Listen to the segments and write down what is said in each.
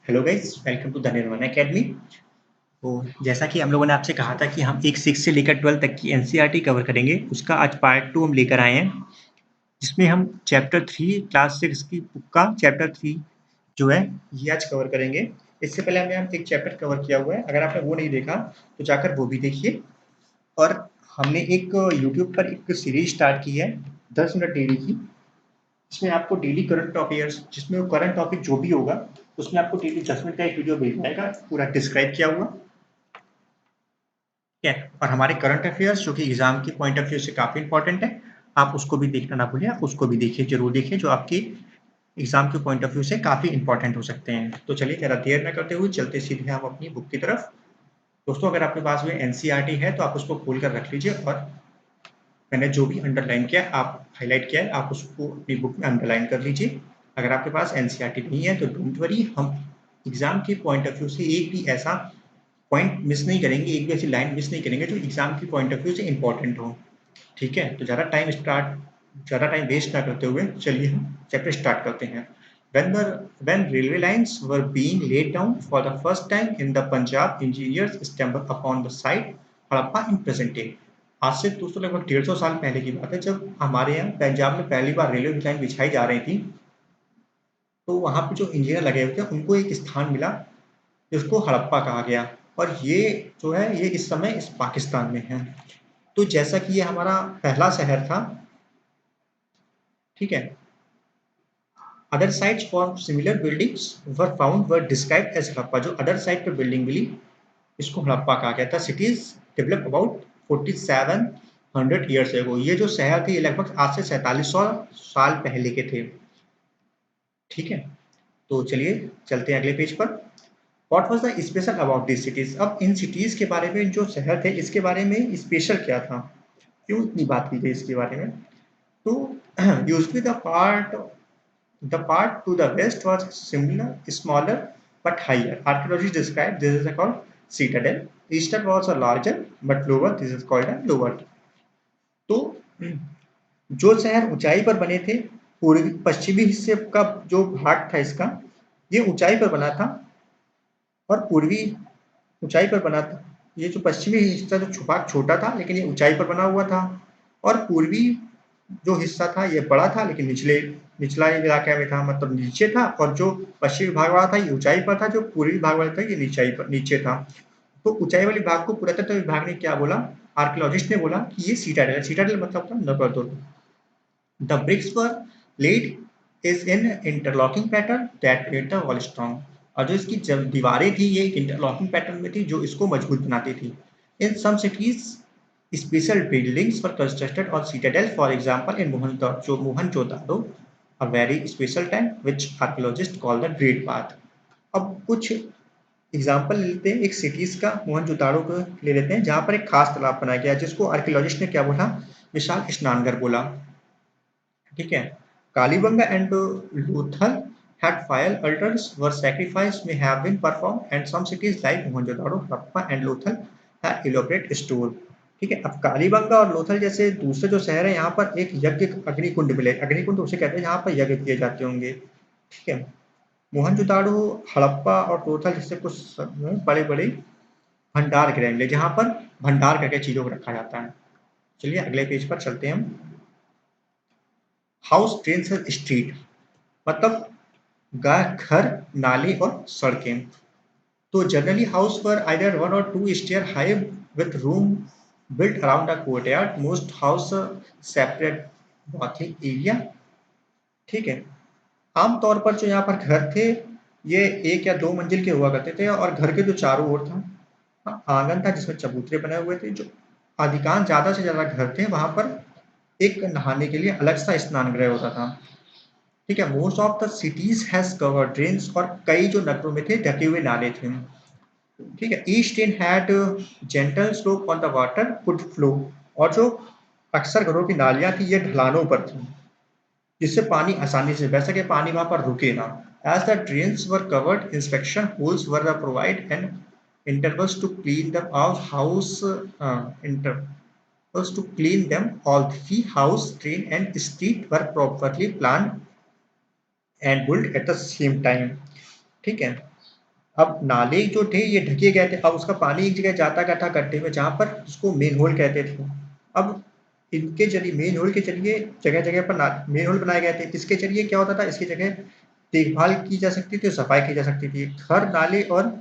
Hello guys, welcome to the Nirvana academy. तो जैसा कि हम लोगों ने आपसे कहा था कि हम एक 6 से लेकर 12 तक की एनसीईआरटी कवर करेंगे, उसका आज पार्ट 2 हम लेकर आए हैं, जिसमें हम चैप्टर 3 क्लास 6 की बुक का चैप्टर 3 जो है ये आज कवर करेंगे। इससे पहले हमने एक चैप्टर कवर किया हुआ है, अगर आपने वो नहीं देखा तो जाकर वो भी देखिए। और हमने एक यूट्यूब पर एक सीरीज स्टार्ट की है 10 मिनट डेली की, इसमें आपको डेली करंट अफेयर्स, जिसमें वो करंट टॉपिक जो भी होगा उसमें आपको डेली 10 मिनट का एक वीडियो मिल जाएगा पूरा डिस्क्राइब किया हुआ। ठीक है, और हमारे करंट अफेयर्स जो कि एग्जाम की पॉइंट ऑफ व्यू से काफ़ी इंपॉर्टेंट है, आप उसको भी देखना ना भूलिए, आप उसको भी देखिए, जरूर देखिए, जो आपकी एग्जाम के पॉइंट ऑफ व्यू से काफ़ी इंपॉर्टेंट हो सकते हैं। तो चलिए ज़्यादा देर न करते हुए चलते सीधे हम अपनी बुक की तरफ। दोस्तों, अगर आपके पास में एनसीईआरटी है तो आप उसको खोल कर रख लीजिए, और मैंने जो भी अंडरलाइन किया आप हाईलाइट किया है आप उसको अपनी बुक में अंडरलाइन कर लीजिए। अगर आपके पास एनसीईआरटी नहीं है तो डोंट वरी, हम एग्जाम के पॉइंट ऑफ व्यू से एक भी ऐसा पॉइंट मिस नहीं करेंगे, एक भी ऐसी लाइन मिस नहीं करेंगे जो एग्जाम की पॉइंट ऑफ व्यू से इंपॉर्टेंट हो। ठीक है, तो ज़्यादा टाइम वेस्ट ना करते हुए चलिए हम चैप्टर स्टार्ट करते हैं। When railway lines were being laid down for the first time in the Punjab, engineers stumbled upon the site Harappa in present day। आज से दोस्तों लगभग 150 साल पहले की बात है, जब हमारे यहाँ पंजाब में पहली बार रेलवे लाइन बिछाई जा रही थी, तो वहाँ पे जो इंजीनियर लगे हुए थे उनको एक स्थान मिला जिसको हड़प्पा कहा गया, और ये जो है ये इस समय इस पाकिस्तान में है। तो जैसा कि ये हमारा पहला शहर था, ठीक है, other sites for similar buildings were described as Harappa. जो अदर साइट पे बिल्डिंग मिली इसको हड़प्पा कहा गया था। Cities develop about 4700 years ago. ये जो शहर थे ये लगभग आज से 4700 साल पहले के थे। ठीक है, तो चलिए चलते हैं अगले पेज पर। What was the special about this cities. अब इन सिटीज के बारे में, जो शहर थे इसके बारे में स्पेशल क्या था, क्यों इतनी बात की गई इसके बारे में। तो usually the part to the west was similar, smaller but higher. Archaeologists describe this as called citadel. Eastern was a larger but lower. This is called a lower. तो जो शहर ऊंचाई पर बने थे, पूर्वी पश्चिमी हिस्से का जो भाग था इसका, ये ऊंचाई पर बना था, और पूर्वी ऊंचाई पर बना था। ये जो पश्चिमी हिस्सा जो भाग छोटा था लेकिन ये ऊंचाई पर बना हुआ था, और पूर्वी जो हिस्सा था ये बड़ा था लेकिन निचला इलाके में था, मतलब नीचे था, और जो पश्चिमी भाग वाला था ये ऊंचाई पर था, जो पूर्वी भाग वाला था ये नीचे था। तो ऊंचाई वाले भाग को पुरातत्व विभाग ने क्या बोला, आर्कियोलॉजिस्ट ने बोला कि ये सीटाडेल है। सीटाडेल मतलब था नगरदुर्ग। The bricks were laid is in interlocking pattern that made the wall strong. और जो इसकी जब दीवारें थी ये एक इंटरलॉकिंग पैटर्न में थी जो इसको मजबूत बनाती थी। इन सम cities special buildings were constructed on citadel, for example in Mohenjo-daro, a very special tank which archaeologists call the Great Bath। अब कुछ एग्जाम्पल लेते हैं एक सिटीज का, मोहनजोदाड़ो को ले लेते हैं, जहाँ पर एक खास तालाब बनाया गया जिसको आर्कियोलॉजिस्ट ने क्या बोला, विशाल स्नानघर बोला। ठीक है, Kalibanga and Lothal had fire altars where sacrifice may have been performed, and some cities like Mohenjo-daro, Harappa and Lothal had elaborate store। ठीक है, अब कालीबंगा और लोथल जैसे दूसरे जो शहर है यहाँ पर एक यज्ञ अग्निकुंड मिले। अग्निकुंड उसे कहते हैं जहाँ पर यज्ञ किए जाते होंगे। ठीक है, मोहनजोदाड़ो, हड़प्पा और लोथल जैसे कुछ बड़े बड़े भंडार गृह मिले जहाँ पर भंडार करके चीजों को रखा जाता है। चलिए अगले पेज पर चलते हैं हम। हाउस, ट्रेन, स्ट्रीट, मतलब घर, नाली और सड़कें। तो जनरली हाउस पर either 1 or 2 stair high with room built around a courtyard. Most house separate bathing area। ठीक है, आमतौर पर जो यहाँ पर घर थे ये 1 या 2 मंजिल के हुआ करते थे, और घर के जो चारों ओर था आंगन था जिसमें चबूतरे बने हुए थे। जो अधिकांश ज्यादा से ज्यादा घर थे वहां पर एक नहाने के लिए अलग सा स्नान गृह होता था। ठीक है, most of the cities has covered drains, और कई जो नगरों में थे ढके हुए नाले थे। ठीक है, each train had gentle slope on the water could flow, और जो अक्सर घरों की नालियां थी ये ढलानों पर थी जिससे पानी आसानी से बह सके, पानी वहां पर रुके ना। As the drains were covered, inspection holes were provide and intervals to clean them out house intervals to clean them all। the house, train and street were properly planned and built at the same time। ठीक है, अब नाले जो थे ये ढके गए थे, अब उसका पानी एक जगह जाता गया था गड्ढे में जहाँ पर उसको मेन होल कहते थे। अब इनके जरिए मेन होल के जरिए जगह जगह पर मेन होल बनाए गए थे। इसके जरिए क्या होता था, इसकी जगह देखभाल की जा सकती थी, सफाई की जा सकती थी। हर नाले और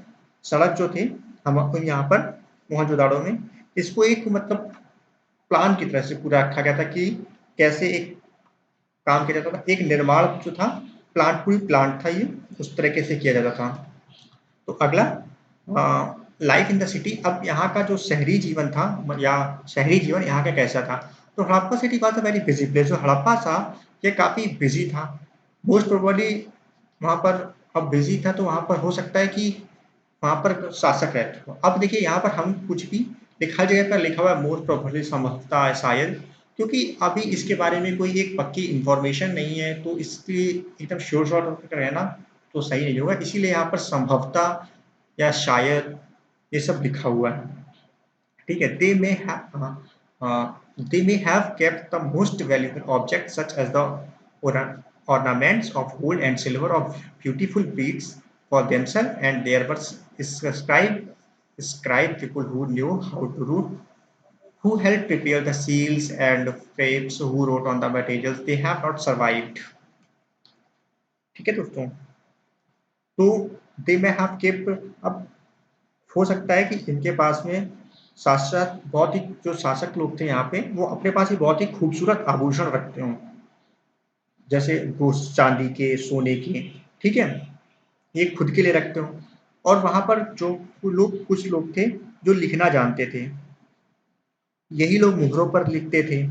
सड़क जो थे हम अपन यहाँ पर मोहनजोदाड़ो में, इसको एक मतलब प्लान की तरह से पूरा रखा गया था कि कैसे एक काम किया जाता था। एक निर्माण जो था, पूरी प्लांट था ये, उस तरीके से किया जाता था। तो अगला लाइफ इन द सिटी। अब यहाँ का जो शहरी जीवन था या शहरी जीवन यहाँ का कैसा था, तो Harappa city was a very busy place. जो हड़प्पा था ये काफ़ी बिजी था। मोस्ट प्रोबेबली वहाँ पर अब बिजी था, तो वहाँ पर हो सकता है कि वहाँ पर शासक रहते हो। अब देखिए यहाँ पर हम कुछ भी लिखा जगह पर लिखा हुआ है मोस्ट प्रोबेबली, संभवतः है शायद, क्योंकि अभी इसके बारे में कोई एक पक्की इंफॉर्मेशन नहीं है, तो इसलिए एकदम श्योर शॉर्ट रहना तो सही नहीं होगा। इसीलिए यहाँ पर संभवतः या शायद ये सब लिखा हुआ है। ठीक है, they may have kept the most valuable objects such as the ornaments of gold and silver of beautiful beads for themselves, and there were scribe people who knew how to read, who helped prepare the seals and frames, who wrote on the materials. They have not survived. ठीक है दोस्तों, तो दे में have kept. अब हो सकता है कि इनके पास में शासक बहुत ही, जो शासक लोग थे यहाँ पे, वो अपने पास ही बहुत ही खूबसूरत आभूषण रखते हों, जैसे वो चांदी के, सोने के। ठीक है, ये खुद के लिए रखते हो। और वहां पर जो लोग, कुछ लोग थे जो लिखना जानते थे, यही लोग मुहरों पर लिखते थे।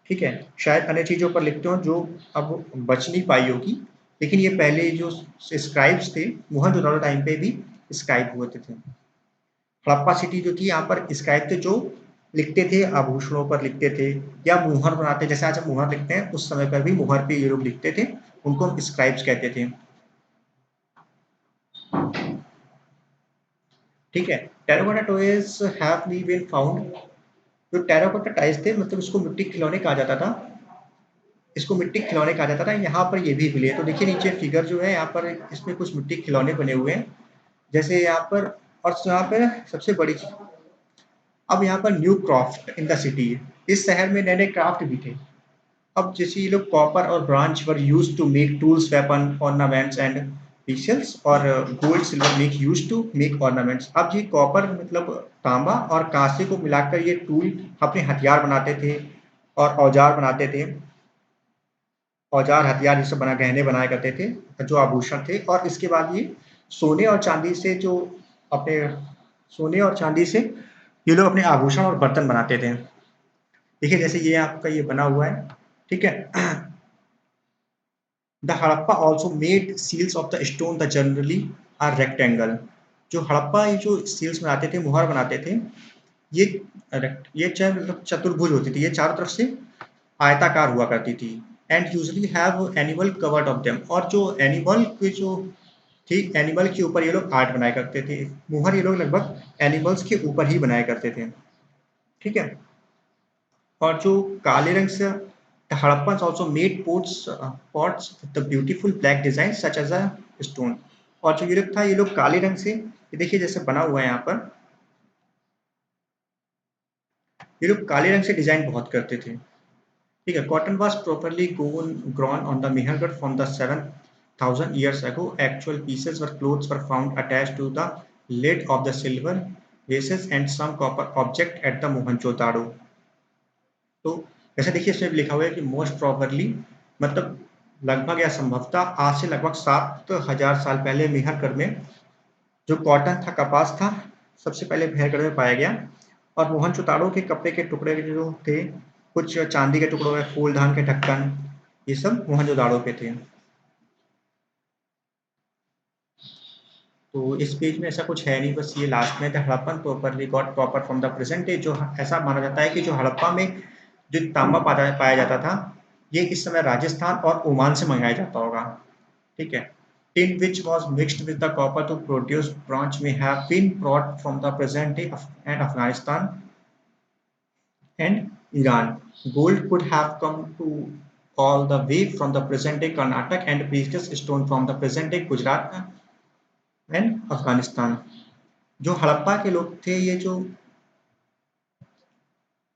ठीक है, शायद अन्य चीजों पर लिखते हो जो अब बच नहीं पाई होगी, लेकिन ये पहले जो स्क्राइब्स थे मोहनजोदड़ो टाइम पे भी स्क्राइब हुए थे। हड़प्पा सिटी जो थी, यहाँ पर स्क्राइब थे जो लिखते थे, आभूषणों पर लिखते थे या मुहर बनाते, जैसे आज हम मुहर लिखते हैं, उस समय पर भी मुहर पे ये लोग लिखते थे, उनको हम स्क्राइब्स कहते थे। ठीक है, terracotta toys have been found. जो टेराकोटा टाइल्स थे, मतलब इसको मिट्टी के खिलौने कहा जाता था, इसको मिट्टी के खिलौने कहा जाता था। यहाँ पर ये भी मिले, तो देखिए नीचे फिगर जो है यहाँ पर, इसमें कुछ मिट्टी के खिलौने बने हुए हैं, जैसे यहाँ पर। और यहाँ पे सबसे बड़ी चीज, अब यहाँ पर new craft in the city, इस शहर में नए नए क्राफ्ट भी थे। अब जैसे ये लोग कॉपर और bronze were use to make tools, weapon, ornaments and vessels, और gold silver make use to make ornaments. अब ये कॉपर मतलब तांबा और कांसे को मिलाकर ये टूल अपने हथियार बनाते थे और औजार बनाते थे। औजार, हथियार, ये सब बना, गहने बनाया करते थे, जो आभूषण थे। और इसके बाद ये सोने और चांदी से जो अपने सोने और चांदी से ये लोग अपने आभूषण और बर्तन बनाते थे। देखिए जैसे ये आपका ये बना हुआ है। ठीक है, the Harappa also made seals of the stone the generally are rectangle. जो हड़प्पा ये जो सील्स बनाते थे, मुहर बनाते थे, ये ये चाहे मतलब चतुर्भुज होती थी, ये चारों तरफ से आयताकार हुआ करती थी। And usually have animal covered of them, और जो एनिमल के जो थी, एनिमल के ऊपर ये लोग आर्ट बनाया करते थे। मुहर ये लोग लगभग एनिमल्स के ऊपर ही बनाया करते थे। ठीक है, और जो काले रंग से, the Harappans also made pots with the beautiful black design such as a stone। और जो ये लोग था, ये लोग काले रंग से, ये देखिए जैसे बना हुआ है यहाँ पर, ये लोग काले रंग से डिजाइन बहुत करते थे। ठीक है, cotton was properly grown on the Mehergarh from the 7,000 years ago। Actual pieces were clothes were found attached to the lid of the silver vases and some copper object at the Mohenjo-daro। तो जैसे देखिए इसमें लिखा हुआ है कि most प्रॉबरली, मतलब लगभग या संभवतः आज से लगभग 7,000 साल पहले मेहरगढ़ में जो कॉटन था, कपास था, सबसे पहले मेहरगढ़ में पाया गया। और मोहनजोदाड़ो के कपड़े के टुकड़े जो थे, कुछ चांदी के टुकड़ों में फूलदान के ढक्कन, ये सब मोहनजोदाड़ो पे थे। तो इस पेज में ऐसा कुछ है नहीं, बस ये लास्ट में the Harappan properly got copper from the present day. जो ऐसा माना जाता है कि जो हड़प्पा में जो तांबा पाया जाता था, ये इस समय राजस्थान और ओमान से मंगाया जाता होगा। ठीक है, tin which was mixed with the copper to produce bronze may have been brought from the present day and Afghanistan and Iran। Gold could have come to all the way from the present day Karnataka, and precious stone from the present day Gujarat and Afghanistan. जो हड़प्पा के लोग थे, ये जो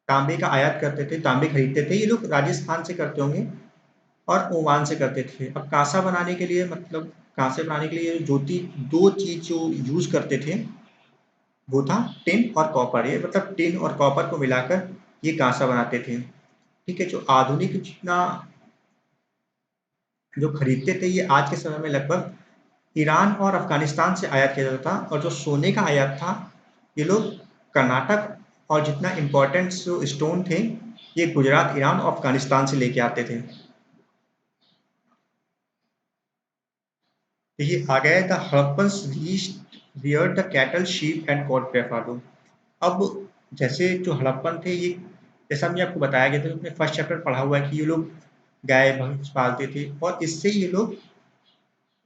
तांबे का आयात करते थे, तांबे खरीदते थे, ये लोग राजस्थान से करते होंगे और ओमान से करते थे। अब कांसा बनाने के लिए, मतलब कांसे बनाने के लिए ज्योति दो चीज जो यूज करते थे वो था टिन और कॉपर। ये मतलब टिन और कॉपर को मिलाकर ये कांसा बनाते थे। ठीक है, जो आधुनिक जितना जो खरीदते थे, ये आज के समय में लगभग ईरान और अफगानिस्तान से आयात किया जाता था। और जो सोने का आयात था, ये लोग कर्नाटक और जितना इम्पोर्टेंट जो स्टोन थे, ये गुजरात, ईरान और अफगानिस्तान से लेके आते थे। तो ये आ गया the Harappans reared the cattle, sheep and goat buffalo. अब जैसे जो हड़प्पन थे, ये जैसा मैंने आपको बताया गया था, अपने फर्स्ट चैप्टर पढ़ा हुआ है कि ये लोग गाय भैंस पालते थे और इससे ये लोग,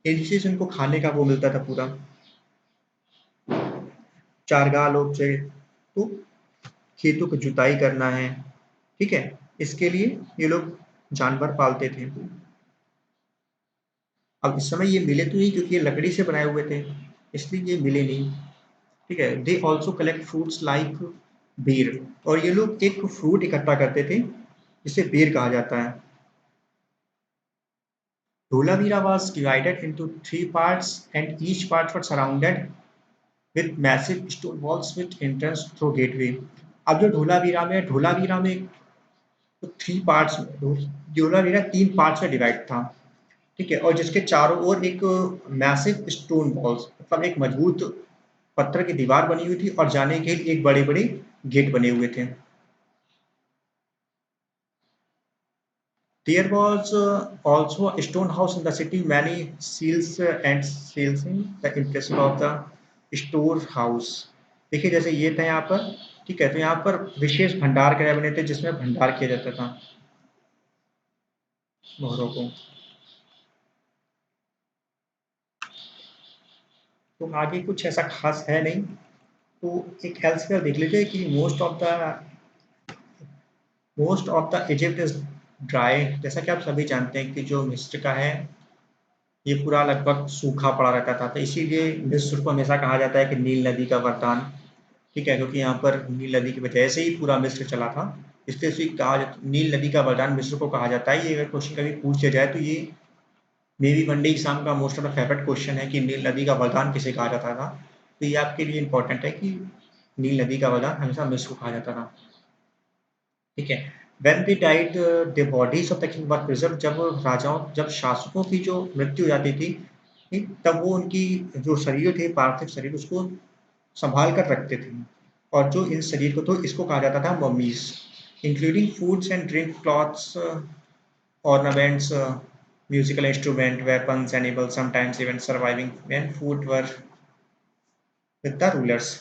इनसे से उनको खाने का वो मिलता था पूरा, चारगाह लोग से। तो खेतों की जुताई करना है, ठीक है, इसके लिए ये लोग जानवर पालते थे। अब इस समय ये मिले तो नहीं, क्योंकि ये लकड़ी से बनाए हुए थे, इसलिए ये मिले नहीं। ठीक है, they also collect fruits like बेर। और ये लोग एक फ्रूट इकट्ठा करते थे जिसे बेर कहा जाता है। Dholavira was divided into three parts, and each part was surrounded with massive stone walls with entrance through gateway. अब जो ढोलावीरा में तो थ्री पार्ट्स, ढोलावीरा तीन पार्ट्स में डिवाइड था। ठीक है, और जिसके चारों ओर एक मैसिव स्टोन वॉल्स, मतलब एक मजबूत पत्थर की दीवार बनी हुई थी और जाने के लिए एक बड़े बड़े गेट बने हुए थे। There was also a stone house in the city, many seals and seals in the impression of the storehouse। देखिए जैसे ये था यहाँ पर, ठीक है, तो यहाँ पर विशेष भंडार गृह बने थे जिसमें भंडार किया जाता था मोहरों को। तो आगे कुछ ऐसा खास है नहीं, तो एक हेल्थ देख लीजिए कि most of the Egypt is dry. जैसा कि आप सभी जानते हैं कि जो मिस्र का है, ये पूरा लगभग सूखा पड़ा रहता था, तो इसीलिए मिस्र को हमेशा कहा जाता है कि नील नदी का वरदान। ठीक है, क्योंकि यहाँ पर नील नदी की वजह से ही पूरा मिस्र चला था, इसलिए इसे कहा जाता, नील नदी का वरदान मिस्र को कहा जाता है। ये अगर क्वेश्चन कभी पूछ लिया जाए तो ये may be one day exam का most of the favourite question है कि नील नदी का वरदान किसे कहा जाता था। तो ये आपके लिए इंपॉर्टेंट है कि नील नदी का वरदान हमेशा मिस्र को कहा जाता था। ठीक है, when they died the bodies of the king were preserve. जब शासकों की जो मृत्यु हो जाती थी, ठीक, तब वो उनकी जो शरीर थे, पार्थिव शरीर, उसको संभाल कर रखते थे। और जो इन शरीर को, तो इसको कहा जाता था mummies, including foods and drink, clothes, ornaments, musical instrument, weapons, animals, sometimes even surviving when food were with the rulers.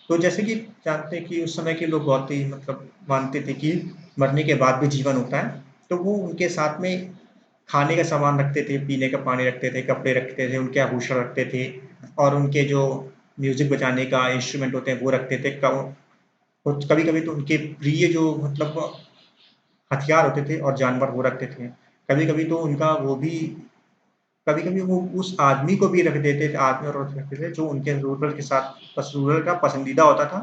तो जैसे कि जानते हैं कि उस समय के लोग बहुत ही, मतलब मानते थे कि मरने के बाद भी जीवन होता है, तो वो उनके साथ में खाने का सामान रखते थे, पीने का पानी रखते थे, कपड़े रखते थे, उनके आभूषण रखते थे, और उनके जो म्यूजिक बजाने का इंस्ट्रूमेंट होते हैं वो रखते थे। कभी कभी तो उनके प्रिय जो, मतलब हथियार होते थे और जानवर वो रखते थे। कभी कभी तो उनका वो भी, कभी कभी वो उस आदमी को भी रख देते थे, आदमी और औरत रखते थे जो उनके रूरल के साथ, बस रूरल का पसंदीदा होता था,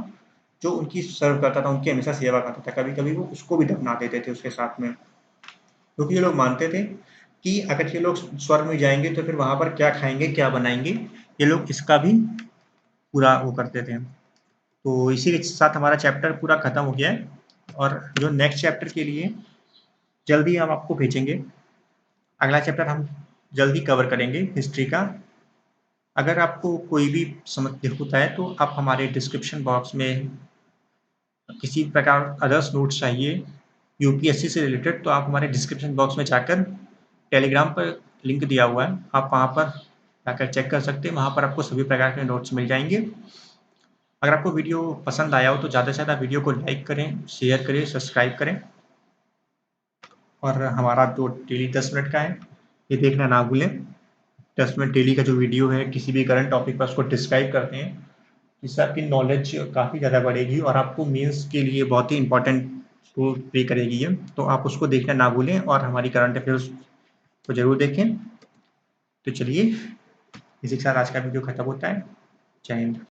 जो उनकी सर्व करता था, उनकी हमेशा सेवा करता था। कभी कभी वो उसको भी दफना देते थे उसके साथ में, क्योंकि ये लोग मानते थे कि अगर ये लोग स्वर्ग में जाएंगे तो फिर वहां पर क्या खाएंगे, क्या बनाएंगे, ये लोग इसका भी पूरा वो करते थे। तो इसी के साथ हमारा चैप्टर पूरा खत्म हो गया है, और जो नेक्स्ट चैप्टर के लिए जल्दी हम आपको भेजेंगे। अगला चैप्टर हम जल्दी कवर करेंगे हिस्ट्री का। अगर आपको कोई भी समझ होता है तो आप हमारे डिस्क्रिप्शन बॉक्स में किसी प्रकार अदर्स नोट्स चाहिए यूपीएससी से रिलेटेड, तो आप हमारे डिस्क्रिप्शन बॉक्स में जाकर टेलीग्राम पर लिंक दिया हुआ है, आप वहाँ पर जाकर चेक कर सकते हैं। वहाँ पर आपको सभी प्रकार के नोट्स मिल जाएंगे। अगर आपको वीडियो पसंद आया हो तो ज़्यादा से ज़्यादा वीडियो को लाइक करें, शेयर करें, सब्सक्राइब करें, और हमारा जो डेली 10 मिनट का है ये देखना ना भूलें। 10 मिनट डेली का जो वीडियो है, किसी भी करंट टॉपिक पर उसको डिस्क्राइब करते हैं, इससे आपकी नॉलेज काफ़ी ज़्यादा बढ़ेगी और आपको मेंस के लिए बहुत ही इंपॉर्टेंट रोल प्ले करेगी ये। तो आप उसको देखना ना भूलें और हमारी करंट अफेयर्स को ज़रूर देखें। तो चलिए, इसी के साथ आज का वीडियो खत्म होता है। जय हिंद।